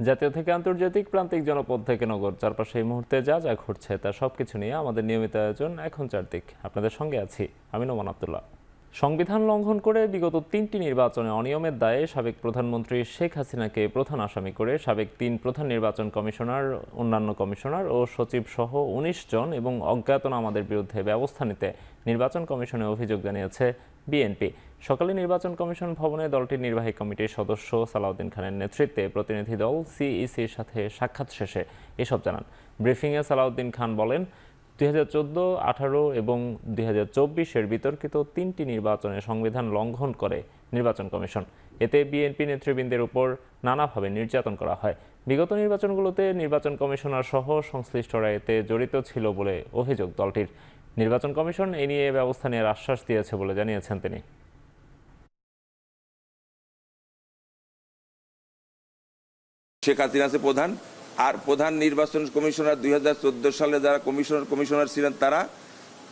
জাতীয় থেকে আন্তর্জাতিক, প্রান্তিক জনপদ থেকে নগর, চারপাশে এই মুহূর্তে যা যা ঘটছে তার সবকিছু নিয়ে আমাদের নিয়মিত আয়োজন এখন চারদিক। আপনাদের সঙ্গে আছি আমি নোমান আব্দুল্লাহ। সংবিধান লঙ্ঘন করে বিগত 3টি নির্বাচনে অনিয়মের দায়ে সাবেক প্রধানমন্ত্রী শেখ হাসিনাকে প্রধান আসামি করে সাবেক 3 প্রধান নির্বাচন কমিশনার, অন্যান্য কমিশনার ও সচিব সহ 19 জন এবং অজ্ঞাতনামাদের বিরুদ্ধে ব্যবস্থা নিতে নির্বাচন কমিশনে অভিযোগ জানিয়েছে বিএনপি। সকালে নির্বাচন কমিশন ভবনে দলটির নির্বাহী কমিটির সদস্য সালাউদ্দিন খানের নেতৃত্বে প্রতিনিধি দল সিইসির সাথে সাক্ষাৎ শেষে এসব জানান। ব্রিফিংয়ে সালাউদ্দিন খান বলেন, 2014, 18 এবং 2024-এর বিতর্কিত 3টি নির্বাচনে সংবিধান লঙ্ঘন করে নির্বাচন কমিশন। এতে বিএনপি নেতৃবৃন্দের উপর নানাভাবে নির্যাতন করা হয়। বিগত নির্বাচনগুলোতে নির্বাচন কমিশনার সহ সংশ্লিষ্টরা এতে জড়িত ছিল বলে অভিযোগ দলটির। নির্বাচন কমিশন এ নিয়ে ব্যবস্থা নেওয়ার আশ্বাস দিয়েছে বলে জানিয়েছেন তিনি। শেখ হাসিনা আছে প্রধান, আর প্রধান নির্বাচন কমিশনার 2014 সালে যারা কমিশনার ছিলেন তারা,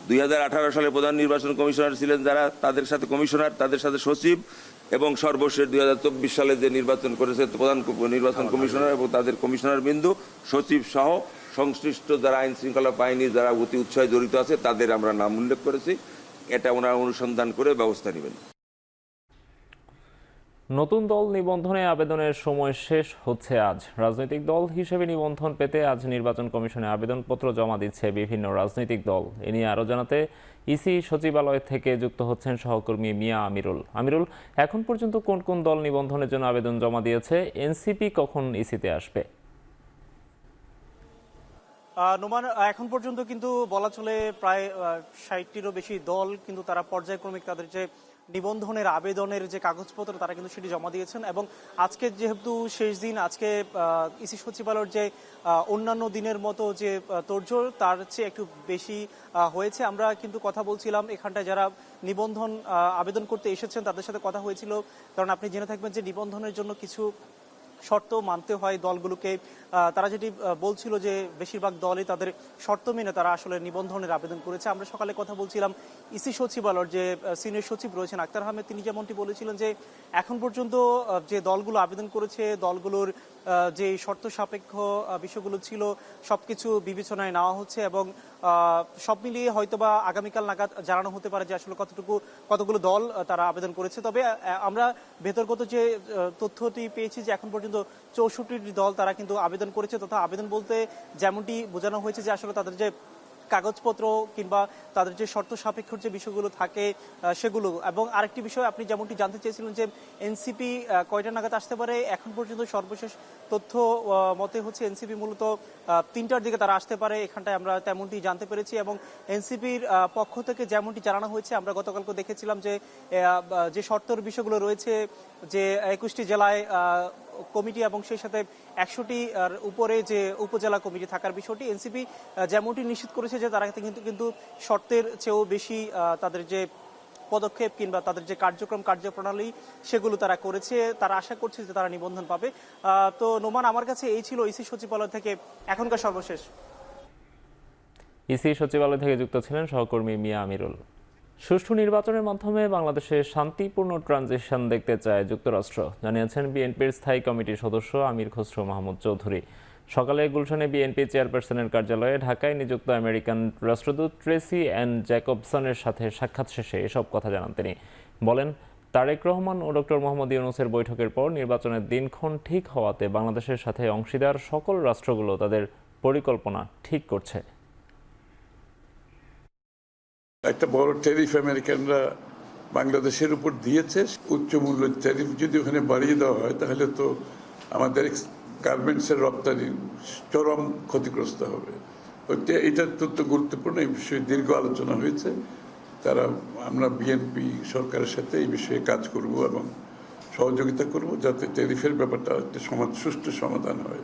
2018 সালে প্রধান নির্বাচন কমিশনার ছিলেন যারা, তাদের সাথে কমিশনার, তাদের সাথে সচিব, এবং সর্বশেষ 2024 সালে যে নির্বাচন করেছে প্রধান নির্বাচন কমিশনার এবং তাদের কমিশনার বিন্দু, সচিব সহ সংশ্লিষ্ট যারা আইন শৃঙ্খলা বাহিনী যারা অতি উৎসাহে জড়িত আছে তাদের আমরা নাম উল্লেখ করেছি। এটা ওনারা অনুসন্ধান করে ব্যবস্থা নেবেন। নতুন দল নিবন্ধনে আবেদনের সময় শেষ হচ্ছে আজ। রাজনৈতিক দল হিসেবে নিবন্ধন পেতে আজ নির্বাচন কমিশনে আবেদনপত্র জমা দিচ্ছে বিভিন্ন রাজনৈতিক দল। এ নিয়ে আরও জানাতে ইসি সচিবালয় থেকে যুক্ত হচ্ছেন সহকর্মী মিয়া আমিরুল, এখন পর্যন্ত কোন কোন দল নিবন্ধনের জন্য আবেদন জমা দিয়েছে? এনসিপি কখন ইসিতে আসবে? নোমান, এখন পর্যন্ত কিন্তু বলা চলে প্রায় 60টিরও বেশি দল কিন্তু তারা পর্যায়ক্রমিক তাদের যে নিবন্ধনের আবেদনের যে কাগজপত্র তারা কিন্তু সেটি জমা দিয়েছেন। এবং আজকে যেহেতু শেষ দিন, আজকে ইসি সচিবালয়ের যে অন্যান্য দিনের মতো যে তোড়জোড় তার চেয়ে একটু বেশি হয়েছে। আমরা কিন্তু কথা বলছিলাম এখানটায় যারা নিবন্ধন আবেদন করতে এসেছেন তাদের সাথে কথা হয়েছিল, কারণ আপনি জেনে থাকবেন যে নিবন্ধনের জন্য কিছু শর্ত মানতে হয় দলগুলোকে। তারা যেটি বলছিল যে বেশিরভাগ দলই তাদের শর্ত মেনে তারা আসলে নিবন্ধনের আবেদন করেছে। আমরা সকালে কথা বলছিলাম ইসি সচিবালয়ের যে সিনিয়র সচিব রয়েছেন আক্তার আহমেদ, তিনি যেমনটি বলেছিলেন যে এখন পর্যন্ত যে দলগুলো আবেদন করেছে দলগুলোর যে শর্ত সাপেক্ষ বিষয়গুলো ছিল সবকিছু বিবেচনায় নেওয়া হচ্ছে এবং সব মিলিয়ে হয়তোবা আগামীকাল নাগাদ জানানো হতে পারে যে আসলে কতগুলো দল তারা আবেদন করেছে। তবে আমরা ভেতরগত যে তথ্যটি পেয়েছি যে এখন পর্যন্ত 64টি দল তারা কিন্তু আবেদন করেছে, তথা আবেদন বলতে যেমনটি বোঝানো হয়েছে যে আসলে তাদের যে কাগজপত্র কিংবা তাদের যে শর্ত সাপেক্ষ যে বিষয়গুলো থাকে সেগুলো। এবং আরেকটি বিষয় আপনি যেমনটি জানতে চেয়েছিলেন যে এনসিপি কয়টা নাগাদ আসতে পারে, এখন পর্যন্ত সর্বশেষ তথ্য মতে হচ্ছে এনসিপি মূলত 3টার দিকে তারা আসতে পারে, এখানটায় আমরা তেমনটি জানতে পেরেছি। এবং এনসিপির পক্ষ থেকে যেমনটি জানানো হয়েছে, আমরা গতকালকে দেখেছিলাম যে শর্তর বিষয়গুলো রয়েছে যে 21টি জেলায় কমিটি এবং সেই সাথে 100টি উপরে যে উপজেলা কমিটি থাকার বিষয়টি এনসিপি যেমনটি নিশ্চিত করেছে যে তারা কিন্তু শর্তের চেয়েও বেশি তাদের যে পদক্ষেপ কিংবা তাদের যে কার্যপ্রণালী সেগুলো তারা করেছে। তারা আশা করছে যে তারা নিবন্ধন পাবে। তো নোমান, আমার কাছে এই ছিল ইসি সচিবালয় থেকে এখনকার সর্বশেষ। ইসি সচিবালয় থেকে যুক্ত ছিলেন সহকর্মী মিয়া আমিরুল। সুষ্ঠু নির্বাচনের মাধ্যমে বাংলাদেশে শান্তিপূর্ণ ট্রানজিশন দেখতে চায় যুক্তরাষ্ট্র, জানিয়েছেন বিএনপির স্থায়ী কমিটির সদস্য আমির খসরু মাহমুদ চৌধুরী। সকালে গুলশানে বিএনপি চেয়ারপারসনের কার্যালয়ে ঢাকায় নিযুক্ত আমেরিকান রাষ্ট্রদূত ট্রেসি অ্যান জ্যাকবসনের সাথে সাক্ষাৎ শেষে এসব কথা জানান তিনি। বলেন, তারেক রহমান ও ডক্টর মোহাম্মদ ইউনূসের বৈঠকের পর নির্বাচনের দিনক্ষণ ঠিক হওয়াতে বাংলাদেশের সাথে অংশীদার সকল রাষ্ট্রগুলো তাদের পরিকল্পনা ঠিক করছে। একটা বড় ট্যারিফ আমেরিকানরা বাংলাদেশের উপর দিয়েছে। উচ্চ মূল্যের ট্যারিফ যদি ওখানে বাড়িয়ে দেওয়া হয় তাহলে তো আমাদের গার্মেন্টসের রপ্তানি চরম ক্ষতিগ্রস্ত হবে। এটা অত্যন্ত গুরুত্বপূর্ণ। এই বিষয়ে দীর্ঘ আলোচনা হয়েছে। আমরা বিএনপি সরকারের সাথে এই বিষয়ে কাজ করব এবং সহযোগিতা করব যাতে ট্যারিফের ব্যাপারটা একটা সুষ্ঠু সমাধান হয়।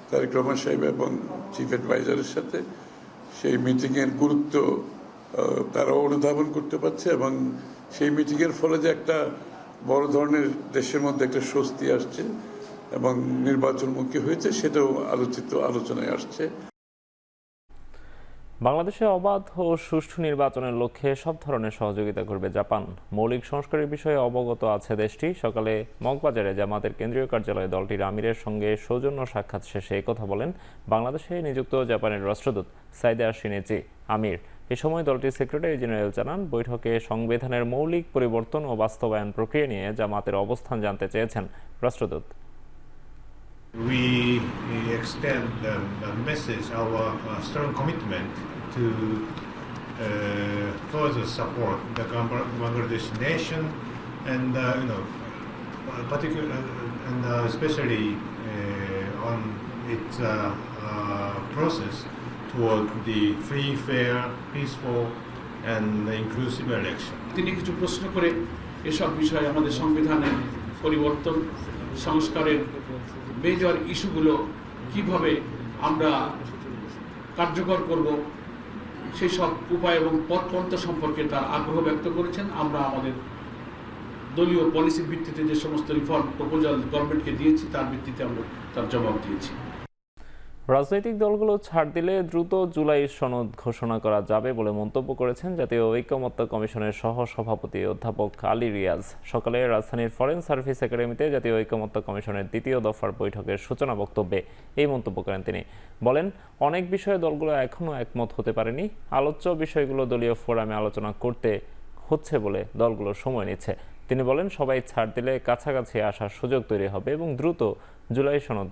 তারেক রহমান সাহেব এবং চিফ অ্যাডভাইজারের সাথে সেই মিটিংয়ের গুরুত্ব তারা অনুধাবন করতে পারছে এবং সেই মিটিংয়ের ফলে যে একটা বড় ধরনের দেশের মধ্যে একটা স্বস্তি আসছে এবং নির্বাচনমুখী হয়েছে সেটাও আলোচনায় আসছে। বাংলাদেশে অবাধ ও সুষ্ঠু নির্বাচনের লক্ষ্যে সব ধরনের সহযোগিতা করবে জাপান। মৌলিক সংস্কারের বিষয়ে অবগত আছে দেশটি। সকালে মগবাজারে জামাতের কেন্দ্রীয় কার্যালয়ে দলটির আমিরের সঙ্গে সৌজন্য সাক্ষাৎ শেষে একথা বলেন বাংলাদেশে নিযুক্ত জাপানের রাষ্ট্রদূত সাইদা শিনিচি আমির। এ সময় দলটির সেক্রেটারি জেনারেল জানান, বৈঠকে সংবিধানের মৌলিক পরিবর্তন ও বাস্তবায়ন প্রক্রিয়া নিয়ে জামাতের অবস্থান জানতে চেয়েছেন রাষ্ট্রদূত। We extend the message, our strong commitment to further support the Bangladesh nation, and particularly and especially on its process toward the free, fair, peaceful, and inclusive election. তিনি কিছু প্রশ্ন করে এসব বিষয়ে আমাদের সংবিধানের পরিবর্তন সংস্কারের মেজর ইস্যুগুলো কিভাবে আমরা কার্যকর করব সেই সব উপায় এবং পথপন্থা সম্পর্কে তার আগ্রহ ব্যক্ত করেছেন। আমরা আমাদের দলীয় পলিসির ভিত্তিতে যে সমস্ত রিফর্ম প্রপোজাল গভর্নমেন্টকে দিয়েছি তার ভিত্তিতে আমরা তার জবাব দিয়েছি। রাজনৈতিক দলগুলো ছাড় দিলে দ্রুত জুলাই সনদ ঘোষণা করা যাবে বলে মন্তব্য করেছেন জাতীয় ঐকমত্য কমিশনের সহ সভাপতি অধ্যাপক আলী রিয়াজ। সকালে রাজধানীর ফরেন সার্ভিস একাডেমিতে জাতীয় ঐকমত্য কমিশনের দ্বিতীয় দফার বৈঠকের সূচনা বক্তব্যে এই মন্তব্য করেন তিনি। বলেন, অনেক বিষয়ে দলগুলো এখনও একমত হতে পারেনি। আলোচ্য বিষয়গুলো দলীয় ফোরামে আলোচনা করতে হচ্ছে বলে দলগুলো সময় নিচ্ছে। তিনি বলেন, সবাই ছাড় দিলে কাছাকাছি আসার সুযোগ তৈরি হবে এবং দ্রুত জুলাই সনদ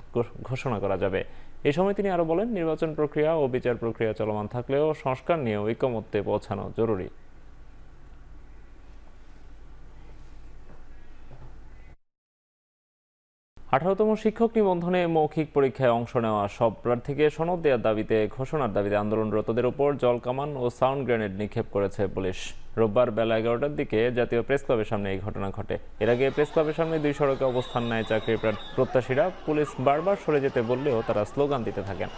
ঘোষণা করা যাবে। এই সময় তিনি আরো বলেন, নির্বাচন প্রক্রিয়া ও বিচার প্রক্রিয়া চলমান থাকলেও সংস্কার নিয়ে ঐকমত্যে পৌঁছানো জরুরি। 18তম শিক্ষক নিবন্ধনে মৌখিক পরীক্ষায় অংশ নেওয়া সব প্রার্থীকে সনদ দেওয়ার দাবিতে ঘোষণার দাবিতে আন্দোলনরতদের উপর জলকামান ও সাউন্ড গ্রেনেড নিক্ষেপ করেছে পুলিশ। রোববার বেলা 11টার দিকে জাতীয় প্রেস ক্লাবের সামনে এই ঘটনা ঘটে। এর আগে প্রেস ক্লাবের সামনে দুই সড়কে অবস্থান নেয় চাকরির প্রত্যাশীরা। পুলিশ বারবার সরে যেতে বললেও তারা স্লোগান দিতে থাকেন।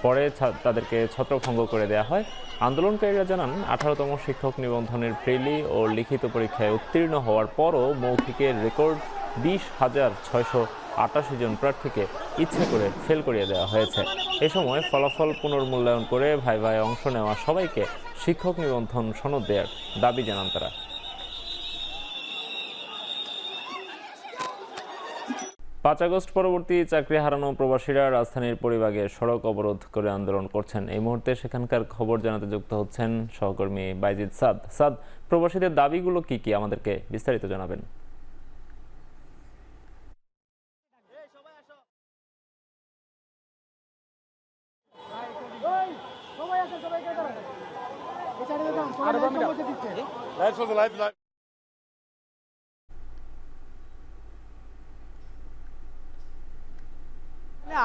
পরে তাদেরকে ছত্রভঙ্গ করে দেওয়া হয়। আন্দোলনকারীরা জানান, 18তম শিক্ষক নিবন্ধনের প্রিলি ও লিখিত পরীক্ষায় উত্তীর্ণ হওয়ার পরও মৌখিকের রেকর্ড 20,688 জন প্রার্থীকে ইচ্ছে করে ফেল করিয়ে দেওয়া হয়েছে। এ সময় ফলাফল পুনর্মূল্যায়ন করে ভাইভায় অংশ নেওয়া সবাইকে শিক্ষক নিবন্ধন সনদ দেওয়ার দাবি জানান তারা। 5 আগস্ট পরবর্তী চাকরি হারানো প্রবাসীরা রাজধানীর পরিবাগে সড়ক অবরোধ করে আন্দোলন করছেন। এই মুহূর্তে সেখানকার খবর জানাতে যুক্ত হচ্ছেন সহকর্মী বাইজিদ সাদ। প্রবাসীদের দাবিগুলো কি কি আমাদেরকে বিস্তারিত জানাবেন।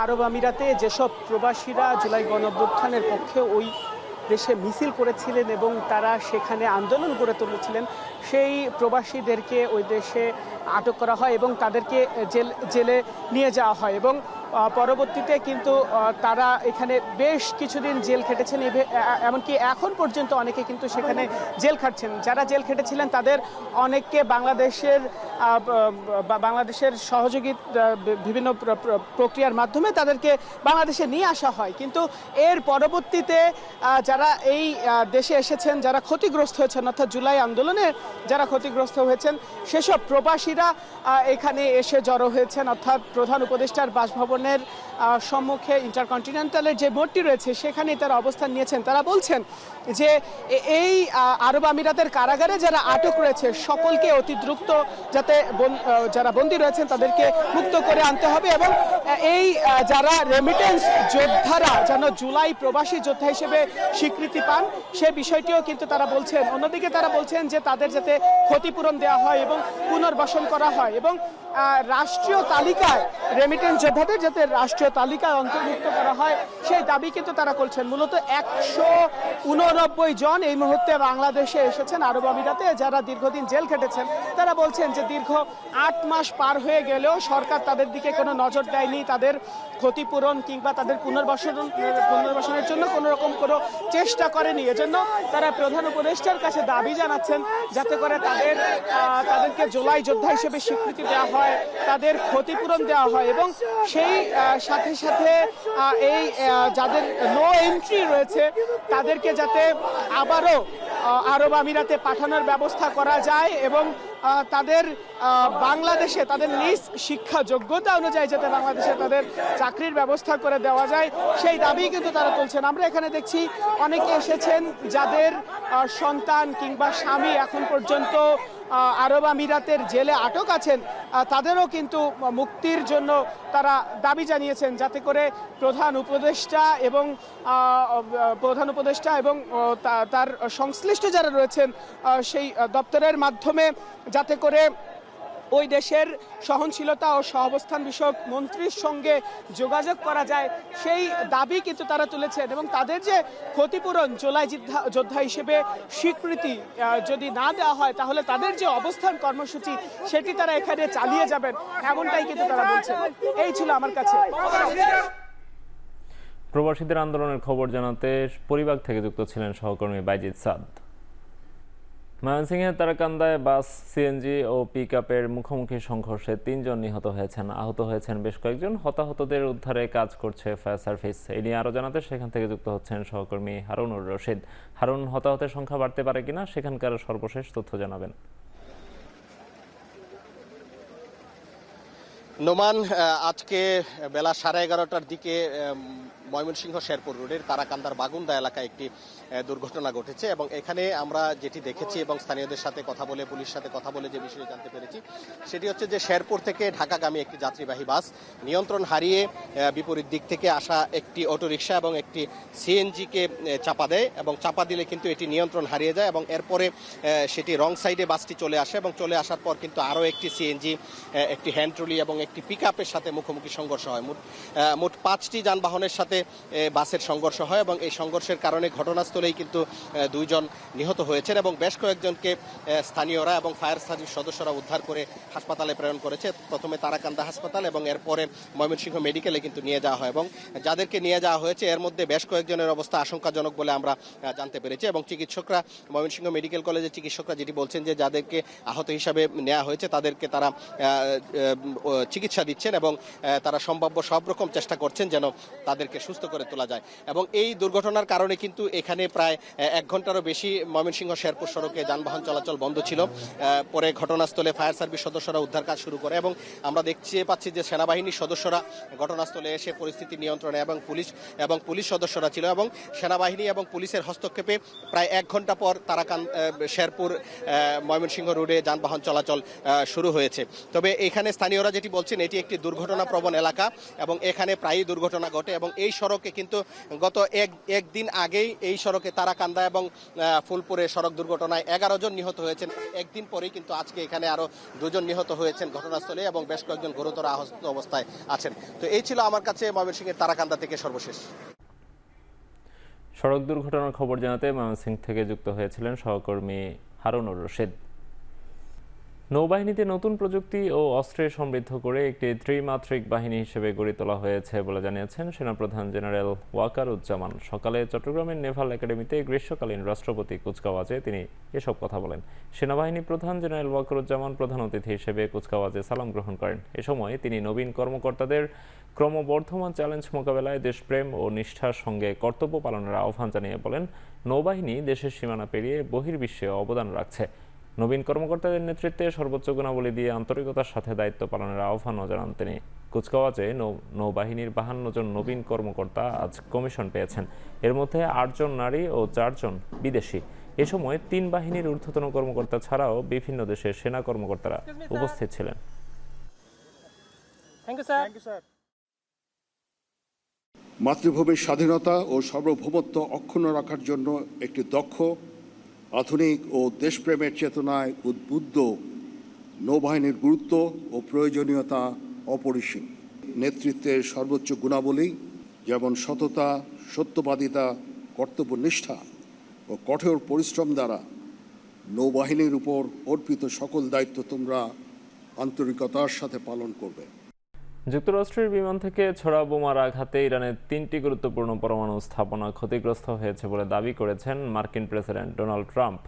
আরব আমিরাতে যেসব প্রবাসীরা জুলাই গণঅভ্যুত্থানের পক্ষে ওই দেশে মিছিল করেছিলেন এবং তারা সেখানে আন্দোলন গড়ে তুলেছিলেন, সেই প্রবাসীদেরকে ওই দেশে আটক করা হয় এবং তাদেরকে জেলে নিয়ে যাওয়া হয় এবং পরবর্তীতে কিন্তু তারা এখানে বেশ কিছুদিন জেল খেটেছেন। এমনকি এখন পর্যন্ত অনেকে কিন্তু সেখানে জেল খাটছেন। যারা জেল খেটেছিলেন তাদের অনেককে বাংলাদেশের সহযোগী বিভিন্ন প্রক্রিয়ার মাধ্যমে তাদেরকে বাংলাদেশে নিয়ে আসা হয়। কিন্তু এর পরবর্তীতে যারা এই দেশে এসেছেন, যারা ক্ষতিগ্রস্ত হয়েছেন, অর্থাৎ জুলাই আন্দোলনে যারা ক্ষতিগ্রস্ত হয়েছেন, সেসব প্রবাসীরা এখানে এসে জড়ো হয়েছেন। অর্থাৎ প্রধান উপদেষ্টার বাসভবনের সম্মুখে ইন্টারকন্টিনেন্টালের যে মোড়টি রয়েছে সেখানে তারা অবস্থান নিয়েছেন। তারা বলছেন যে এই আরব আমিরাতের কারাগারে যারা আটক রয়েছে সকলকে অতি দ্রুত যারা বন্দী রয়েছেন তাদেরকে মুক্ত করে আনতে হবে এবং এই যারা রেমিটেন্স যোদ্ধারা যেন জুলাই প্রবাসী যোদ্ধা হিসেবে স্বীকৃতি পান সে বিষয়টিও কিন্তু তারা বলছেন। অন্যদিকে তারা বলছেন যে তাদের যাতে ক্ষতিপূরণ দেওয়া হয় এবং পুনর্বাসন করা হয় এবং রাষ্ট্রীয় তালিকায় রেমিটেন্স যোদ্ধাদের যাতে রাষ্ট্রীয় তালিকায় অন্তর্ভুক্ত করা হয় সেই দাবি কিন্তু তারা করছেন। মূলত 189 জন এই মুহূর্তে বাংলাদেশে এসেছেন আরব আমিরাতে, যারা দীর্ঘদিন জেল খেটেছেন। তারা বলছেন যে দীর্ঘ 8 মাস পার হয়ে গেলেও সরকার তাদের দিকে কোনো নজর দেয়নি, তাদের ক্ষতিপূরণ কিংবা তাদের পুনর্বাসনের জন্য কোনো রকম কোনো চেষ্টা করেনি। এজন্য তারা প্রধান উপদেষ্টার কাছে দাবি জানাচ্ছেন যাতে করে তাদেরকে জুলাই যোদ্ধা হিসেবে স্বীকৃতি দেওয়া হয়, তাদের ক্ষতিপূরণ দেওয়া হয় এবং সেই সাথে সাথে এই যাদের নো এন্ট্রি রয়েছে তাদেরকে যাতে আবারও আরব আমিরাতে পাঠানোর ব্যবস্থা করা যায় এবং তাদের বাংলাদেশে তাদের নিজ শিক্ষা যোগ্যতা অনুযায়ী যাতে বাংলাদেশে তাদের চাকরির ব্যবস্থা করে দেওয়া যায় সেই দাবি কিন্তু তারা তুলছেন। আমরা এখানে দেখছি অনেকে এসেছেন যাদের সন্তান কিংবা স্বামী এখন পর্যন্ত আরব আমিরাতের জেলে আটক আছেন, তাদেরও কিন্তু মুক্তির জন্য তারা দাবি জানিয়েছেন যাতে করে প্রধান উপদেষ্টা এবং তার সংশ্লিষ্ট যারা রয়েছেন সেই দপ্তরের মাধ্যমে যাতে করে ওই দেশের সহনশীলতা ও সহাবস্থান বিষয়ক মন্ত্রীর সঙ্গে যোগাযোগ করা যায় সেই দাবি কিন্তু তারা তুলেছেন এবং তাদের যে ক্ষতিপূরণ জুলাই যোদ্ধা হিসেবে স্বীকৃতি যদি না দেওয়া হয় তাহলে তাদের যে অবস্থান কর্মসূচি সেটি তারা এখানে চালিয়ে যাবেন এমনটাই কিন্তু তারা বলছেন। এই ছিল আমার কাছে। প্রবাসীদের আন্দোলনের খবর জানাতে পরিবার থেকে যুক্ত ছিলেন সহকর্মী বাইজিদ সাদ। ময়মনসিংহের তারাকান্দায় বাস, সিএনজি ও পিকআপের মুখোমুখি সংঘর্ষে ৩ জন নিহত হয়েছেন, আহত হয়েছেন বেশ কয়েকজন। হতাহতদের উদ্ধারে কাজ করছে ফায়ার সার্ভিস। এই নিয়ে আরও জানাতে সেখান থেকে যুক্ত হচ্ছেন সহকর্মী হারুনুর রশিদ। হারুন, হতাহতের সংখ্যা বাড়তে পারে কিনা সেখানকার সর্বশেষ তথ্য জানাবেন। নোমান, আজকে বেলা 11:30টার দিকে ময়মনসিংহ শেরপুর রোডের তারাকান্দার বাগুন্দা এলাকায় একটি দুর্ঘটনা ঘটেছে এবং এখানে আমরা যেটি দেখেছি এবং স্থানীয়দের সাথে কথা বলে, পুলিশের সাথে কথা বলে যে বিষয়ে জানতে পেরেছি সেটি হচ্ছে যে শেরপুর থেকে ঢাকাগামী একটি যাত্রীবাহী বাস নিয়ন্ত্রণ হারিয়ে বিপরীত দিক থেকে আসা একটি অটোরিকশা এবং একটি সিএনজিকে চাপা দেয় এবং চাপা দিলে কিন্তু এটি নিয়ন্ত্রণ হারিয়ে যায় এবং এরপরে সেটি রং সাইডে বাসটি চলে আসে এবং চলে আসার পর কিন্তু আরও একটি সিএনজি, একটি হ্যান্ড ট্রলি এবং একটি পিকআপের সাথে মুখোমুখি সংঘর্ষ হয়। মোট 5টি যানবাহনের সাথে বাসের সংঘর্ষ হয় এবং এই সংঘর্ষের কারণে ঘটনাস্থলেই কিন্তু 2 জন নিহত হয়েছেন এবং বেশ কয়েকজনকে স্থানীয়রা এবং ফায়ার সার্ভিস সদস্যরা উদ্ধার করে হাসপাতালে প্রেরণ করেছে। প্রথমে তারাকান্দা হাসপাতাল এবং এরপরে ময়মনসিংহ মেডিকেলে কিন্তু নিয়ে যাওয়া হয় এবং যাদেরকে নিয়ে যাওয়া হয়েছে এর মধ্যে বেশ কয়েকজনের অবস্থা আশঙ্কাজনক বলে আমরা জানতে পেরেছি এবং চিকিৎসকরা, ময়মনসিংহ মেডিকেল কলেজের চিকিৎসকরা যেটি বলছেন যে যাদেরকে আহত হিসাবে নেওয়া হয়েছে তাদেরকে তারা চিকিৎসা দিচ্ছেন এবং তারা সম্ভাব্য সব রকম চেষ্টা করছেন যেন তাদেরকে সুস্থ করে তোলা যায় এবং এই দুর্ঘটনার কারণে কিন্তু এখানে প্রায় 1 ঘন্টারও বেশি ময়মনসিংহ শেরপুর সড়কে যানবাহন চলাচল বন্ধ ছিল। পরে ঘটনাস্থলে ফায়ার সার্ভিস সদস্যরা উদ্ধার কাজ শুরু করে এবং আমরা দেখতে পাচ্ছি যে সেনাবাহিনীর সদস্যরা ঘটনাস্থলে এসে পরিস্থিতি নিয়ন্ত্রণে এবং পুলিশ সদস্যরা ছিল এবং সেনাবাহিনী এবং পুলিশের হস্তক্ষেপে প্রায় 1 ঘন্টা পর শেরপুর ময়মনসিংহ রোডে যানবাহন চলাচল শুরু হয়েছে। তবে এখানে স্থানীয়রা যেটি বলছেন এটি একটি দুর্ঘটনা প্রবণ এলাকা এবং এখানে প্রায়ই দুর্ঘটনা ঘটে এবং এই সড়কে কিন্তু গত একদিন আগেই এই সড়কে তারাকান্দা এবং ফুলপুরে সড়ক দুর্ঘটনায় 11 জন নিহত হয়েছেন। একদিন পরেই কিন্তু আজকে এখানে আরো 2 জন নিহত হয়েছেন ঘটনাস্থলে এবং বেশ কয়েকজন গুরুতর আহত অবস্থায় আছেন। তো এই ছিল আমার কাছে ময়মনসিংহের তারাকান্দা থেকে সর্বশেষ। সড়ক দুর্ঘটনার খবর জানাতে ময়মনসিংহ থেকে যুক্ত হয়েছিলেন সহকর্মী হারুনুর রশিদ। নৌবাহিনীতে নতুন প্রযুক্তি ও অস্ত্রে সমৃদ্ধ করে একটি ত্রিমাত্রিক বাহিনী হিসেবে গড়ে তোলা হয়েছে বলে জানিয়েছেন সেনাপ্রধান জেনারেল ওয়াকারুজ্জামান। সকালে চট্টগ্রামের নেভাল একাডেমিতে গ্রীষ্মকালীন রাষ্ট্রপতি কুচকাওয়াজে তিনি এসব কথা বলেন। সেনাবাহিনী প্রধান জেনারেল ওয়াকারুজ্জামান প্রধান অতিথি হিসেবে কুচকাওয়াজে সালাম গ্রহণ করেন। এ সময় তিনি নবীন কর্মকর্তাদের ক্রমবর্ধমান চ্যালেঞ্জ মোকাবেলায় দেশপ্রেম ও নিষ্ঠার সঙ্গে কর্তব্য পালনের আহ্বান জানিয়ে বলেন, নৌবাহিনী দেশের সীমানা পেরিয়ে বহির্বিশ্বে অবদান রাখছে। নবীন কর্মকর্তাদের নেতৃত্বে সর্বোচ্চ গুণাবলী দিয়ে আন্তরিকতার সাথে দায়িত্ব পালনের আহ্বানও জানান তিনি। কুচকাওয়াজে নৌবাহিনীর 52 জন নবীন কর্মকর্তা আজ কমিশন পেয়েছেন। এর মধ্যে 8 জন নারী ও 4 জন বিদেশি। এ সময় 3 বাহিনীর ঊর্ধ্বতন কর্মকর্তা ছাড়াও বিভিন্ন দেশের সেনা কর্মকর্তারা উপস্থিত ছিলেন। মাতৃভূমির স্বাধীনতা ও সার্বভৌমত্ব অক্ষুণ্ণ রাখার জন্য একটি দক্ষ, আধুনিক ও দেশপ্রেমের চেতনায় উদ্বুদ্ধ নৌবাহিনীর গুরুত্ব ও প্রয়োজনীয়তা অপরিসীম। নেতৃত্বের সর্বোচ্চ গুণাবলী যেমন সততা, সত্যবাদিতা, কর্তব্যনিষ্ঠা ও কঠোর পরিশ্রম দ্বারা নৌবাহিনীর উপর অর্পিত সকল দায়িত্ব তোমরা আন্তরিকতার সাথে পালন করবে। যুক্তরাষ্ট্রের বিমান থেকে ছোড়া বোমার আঘাতে ইরানের 3টি গুরুত্বপূর্ণ পরমাণু স্থাপনা ক্ষতিগ্রস্ত হয়েছে বলে দাবি করেছেন মার্কিন প্রেসিডেন্ট ডোনাল্ড ট্রাম্প।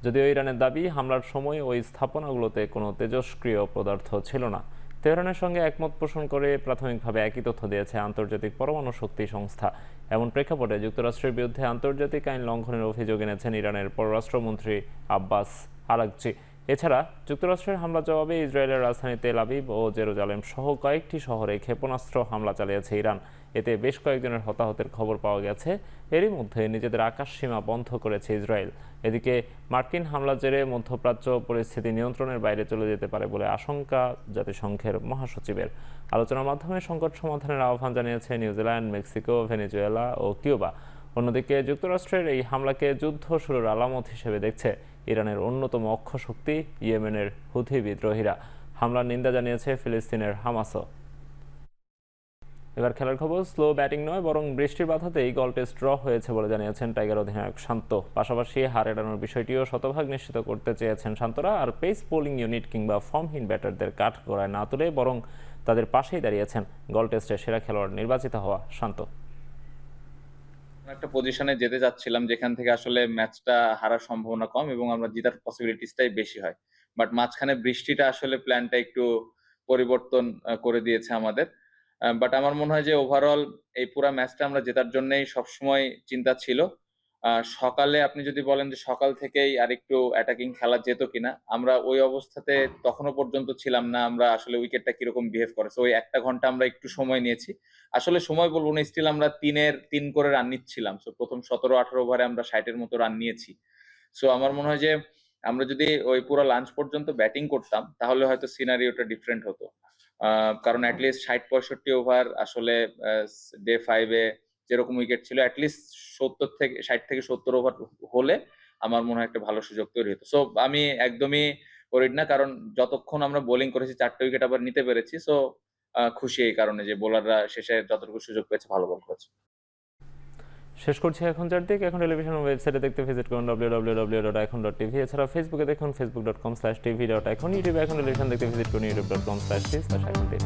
যদিও ইরানের দাবি, হামলার সময় ওই স্থাপনাগুলোতে কোনো তেজস্ক্রিয় পদার্থ ছিল না। তেহরানের সঙ্গে একমত পোষণ করে প্রাথমিকভাবে একই তথ্য দিয়েছে আন্তর্জাতিক পরমাণু শক্তি সংস্থা। এমন প্রেক্ষাপটে যুক্তরাষ্ট্রের বিরুদ্ধে আন্তর্জাতিক আইন লঙ্ঘনের অভিযোগ এনেছেন ইরানের পররাষ্ট্রমন্ত্রী আব্বাস আরাগচি। এছাড়া যুক্তরাষ্ট্রের হামলা জবাবে ইসরায়েলের রাজধানী তেল আবিব ও জেরুজালেম সহ কয়েকটি শহরে ক্ষেপণাস্ত্র হামলা চালিয়েছে ইরান। এতে বেশ কয়েকজনের হতাহতের খবর পাওয়া গেছে। এরই মধ্যে নিজেদের আকাশসীমা বন্ধ করেছে ইসরায়েল। এদিকে মার্কিন হামলার জেরে মধ্যপ্রাচ্য পরিস্থিতি নিয়ন্ত্রণের বাইরে চলে যেতে পারে বলে আশঙ্কা জাতিসংঘের মহাসচিবের। আলোচনার মাধ্যমে সংকট সমাধানের আহ্বান জানিয়েছে নিউজিল্যান্ড, মেক্সিকো, ভেনেজুয়েলা ও কিউবা। অন্যদিকে যুক্তরাষ্ট্রের এই হামলাকে যুদ্ধ শুরুর আলামত হিসেবে দেখছে ইরানের অন্যতম অক্ষশক্তি ইয়েমেনের হুথি বিদ্রোহীরা। হামলার নিন্দা জানিয়েছে ফিলিস্তিনের হামাসও। এবার খেলার খবর। স্লো ব্যাটিং নয় বরং বৃষ্টির বাধাতেই গল টেস্ট ড্র হয়েছে বলে জানিয়েছেন টাইগার অধিনায়ক শান্ত। পাশাপাশি হার এড়ানোর বিষয়টিও শতভাগ নিশ্চিত করতে চেয়েছেন শান্তরা। আর পেস বোলিং ইউনিট কিংবা ফর্মহীন ব্যাটারদের কাঠগড়ায় না তুলে বরং তাদের পাশেই দাঁড়িয়েছেন গল টেস্টের সেরা খেলোয়াড় নির্বাচিত হওয়া শান্ত। একটা পজিশনে যেতে যাচ্ছিলাম যেখান থেকে আসলে ম্যাচটা হারার সম্ভাবনা কম এবং আমরা জেতার পসিবিলিটিসটাই বেশি হয়, বাট মাঝখানে বৃষ্টিটা আসলে প্ল্যানটা একটু পরিবর্তন করে দিয়েছে আমাদের। বাট আমার মনে হয় যে ওভারঅল এই পুরা ম্যাচটা আমরা জেতার জন্যই সবসময় চিন্তা ছিল। সকালে আপনি যদি বলেন যে সকাল থেকেই আর একটু অ্যাটাকিং খেলা যেত কিনা, আমরা ওই অবস্থাতে তখনও পর্যন্ত ছিলাম না। আমরা আসলে উইকেটটা কিরকম বিহেভ করেছে ওই একটা ঘন্টা আমরা একটু সময় নিয়েছি। আসলে সময় বলবো না, স্টিল আমরা 3 করে রান নিচ্ছিলাম। সো প্রথম 17-18 ওভারে আমরা 60-এর মতো রান নিয়েছি। সো আমার মনে হয় যে আমরা যদি ওই পুরো লাঞ্চ পর্যন্ত ব্যাটিং করতাম তাহলে হয়তো সিনারিওটা ডিফারেন্ট হতো। কারণ অ্যাটলিস্ট 60-65 ওভার আসলে ডে 5-এ যেরকম উইকেট ছিল অ্যাটলিস্ট 60-70 ওভার হলে আমার মনে হয় একটা ভালো সুযোগ তৈরি হতো। সো আমি একদমই ওরিড না, কারণ যতক্ষণ আমরা বোলিং করেছি 4টে উইকেট আবার নিতে পেরেছি। সো খুশি এই কারণে যে বোলাররা শেষে যতটুকু সুযোগ পেয়েছে ভালো বল করেছে। শেষ করছি এখন চারদিক। এখন টেলিভিশন ওয়েবসাইটে দেখতে ভিজিট করুন www.econ.tv। এছাড়া ফেসবুকে দেখুন facebook.com/tv.econ। ইউটিউবে এখন টেলিভিশন দেখতে ভিজিট করুন youtube.com/t/econ tv।